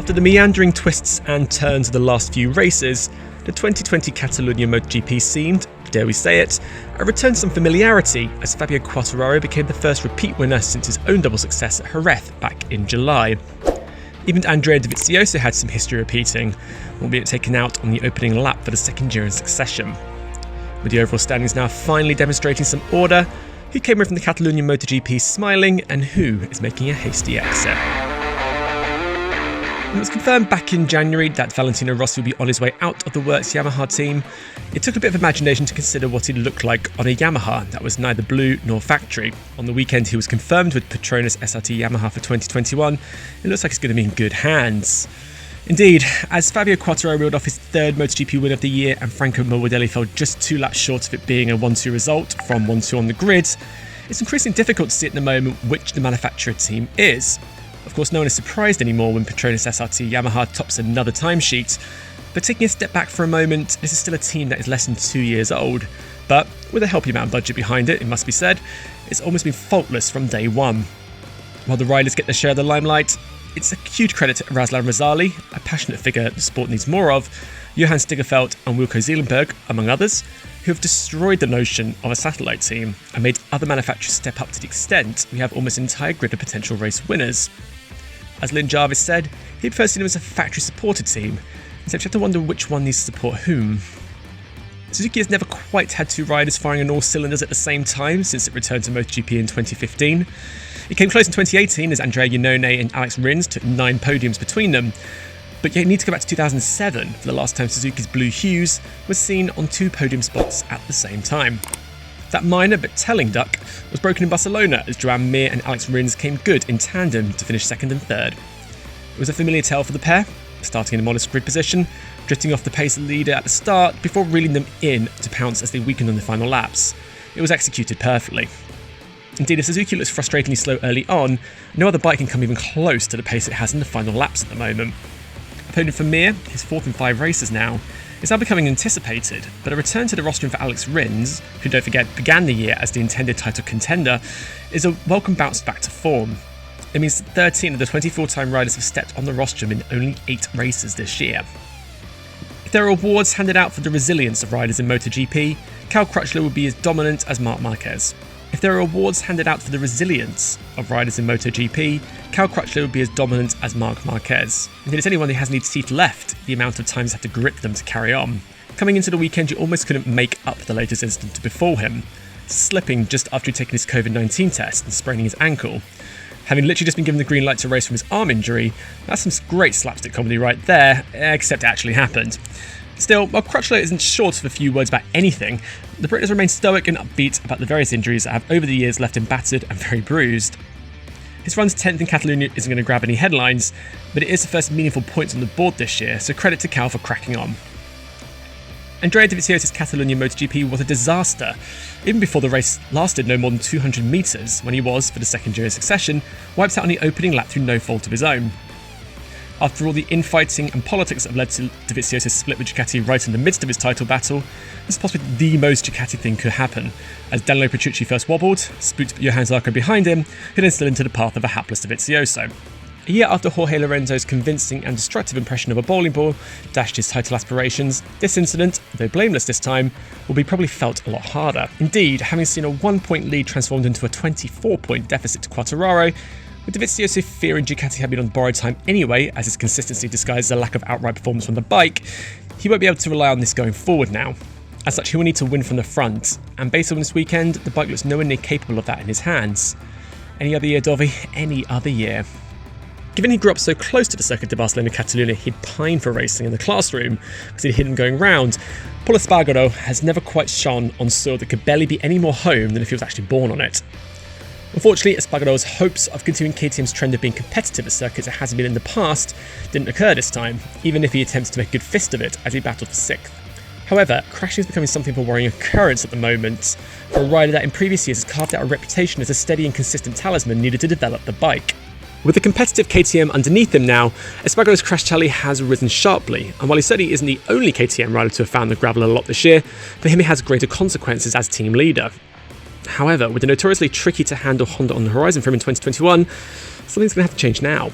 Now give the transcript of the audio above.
After the meandering twists and turns of the last few races, the 2020 Catalunya MotoGP seemed, dare we say it, a return to some familiarity as Fabio Quartararo became the first repeat winner since his own double success at Jerez back in July. Even Andrea Dovizioso had some history repeating, albeit taken out on the opening lap for the second year in succession. With the overall standings now finally demonstrating some order, who came away from the Catalunya MotoGP smiling and who is making a hasty exit? It was confirmed back in January that Valentino Rossi would be on his way out of the works Yamaha team. It took a bit of imagination to consider what he'd look like on a Yamaha that was neither blue nor factory. On the weekend he was confirmed with Petronas SRT Yamaha for 2021. It looks like he's going to be in good hands. Indeed, as Fabio Quartararo reeled off his third MotoGP win of the year and Franco Morbidelli fell just 2 laps short of it being a 1-2 result from 1-2 on the grid, it's increasingly difficult to see at the moment which the manufacturer team is. Of course, no one is surprised anymore when Petronas SRT Yamaha tops another timesheet, but taking a step back for a moment, this is still a team that is less than 2 years old, but with a healthy amount of budget behind it, it must be said, it's almost been faultless from day one. While the riders get their share of the limelight, it's a huge credit to Razlan Razali, a passionate figure the sport needs more of, Johan Stigefeld and Wilco Zeelenberg, among others, who have destroyed the notion of a satellite team and made other manufacturers step up to the extent we have almost an entire grid of potential race winners. As Lynn Jarvis said, he prefers seeing them as a factory-supported team, except you have to wonder which one needs to support whom. Suzuki has never quite had 2 riders firing on all cylinders at the same time since it returned to MotoGP in 2015. It came close in 2018 as Andrea Iannone and Alex Rins took 9 podiums between them, but you need to go back to 2007 for the last time Suzuki's Blue Hues was seen on 2 podium spots at the same time. That minor but telling duck was broken in Barcelona as Joan Mir and Alex Rins came good in tandem to finish 2nd and 3rd. It was a familiar tale for the pair, starting in a modest grid position, drifting off the pace leader at the start before reeling them in to pounce as they weakened on the final laps. It was executed perfectly. Indeed, if Suzuki looks frustratingly slow early on, no other bike can come even close to the pace it has in the final laps at the moment. A podium for Mir, his 4th in 5 races now, is now becoming anticipated, but a return to the rostrum for Alex Rins, who don't forget began the year as the intended title contender, is a welcome bounce back to form. It means 13 of the 24 time riders have stepped on the rostrum in only 8 races this year. If there are awards handed out for the resilience of riders in MotoGP, Cal Crutchlow will be as dominant as Marc Marquez. If there are awards handed out for the resilience of riders in MotoGP, Cal Crutchlow will be as dominant as Marc Marquez. Indeed, it's anyone who has any teeth left, the amount of times have to grip them to carry on. Coming into the weekend, you almost couldn't make up the latest incident to befall him, slipping just after he'd taken his COVID-19 test and spraining his ankle. Having literally just been given the green light to race from his arm injury, that's some great slapstick comedy right there, except it actually happened. Still, while Crutchlow isn't short of a few words about anything, the Brit has remained stoic and upbeat about the various injuries that have over the years left him battered and very bruised. His run's 10th in Catalunya isn't going to grab any headlines, but it is the first meaningful points on the board this year, so credit to Cal for cracking on. Andrea Dovizioso's Catalunya MotoGP was a disaster, even before the race lasted no more than 200 metres when he was, for the second year in succession, wiped out on the opening lap through no fault of his own. After all the infighting and politics that have led to Dovizioso's split with Ducati right in the midst of his title battle, this is possibly the most Ducati thing could happen, as Danilo Petrucci first wobbled, spooked Johan Zarco behind him, who then slid into the path of a hapless Dovizioso. A year after Jorge Lorenzo's convincing and destructive impression of a bowling ball dashed his title aspirations, this incident, though blameless this time, will be probably felt a lot harder. Indeed, having seen a 1-point lead transformed into a 24-point deficit to Quartararo, with Dovizioso fearing Ducati had been on borrowed time anyway, as his consistency disguises a lack of outright performance from the bike, he won't be able to rely on this going forward now. As such, he will need to win from the front, and based on this weekend, the bike looks nowhere near capable of that in his hands. Any other year, Dovi, any other year. Given he grew up so close to the Circuit de Barcelona Catalunya, he'd pine for racing in the classroom because he'd heard him going round. Paul Espargaro has never quite shone on soil that could barely be any more home than if he was actually born on it. Unfortunately, Espargaro's hopes of continuing KTM's trend of being competitive at circuits it hasn't been in the past didn't occur this time, even if he attempts to make a good fist of it as he battled for 6th. However, crashing is becoming something of a worrying occurrence at the moment for a rider that in previous years has carved out a reputation as a steady and consistent talisman needed to develop the bike. With the competitive KTM underneath him now, Espargaro's crash tally has risen sharply, and while he certainly isn't the only KTM rider to have found the gravel a lot this year, for him it has greater consequences as team leader. However, with the notoriously tricky to handle Honda on the horizon for him in 2021, something's going to have to change now.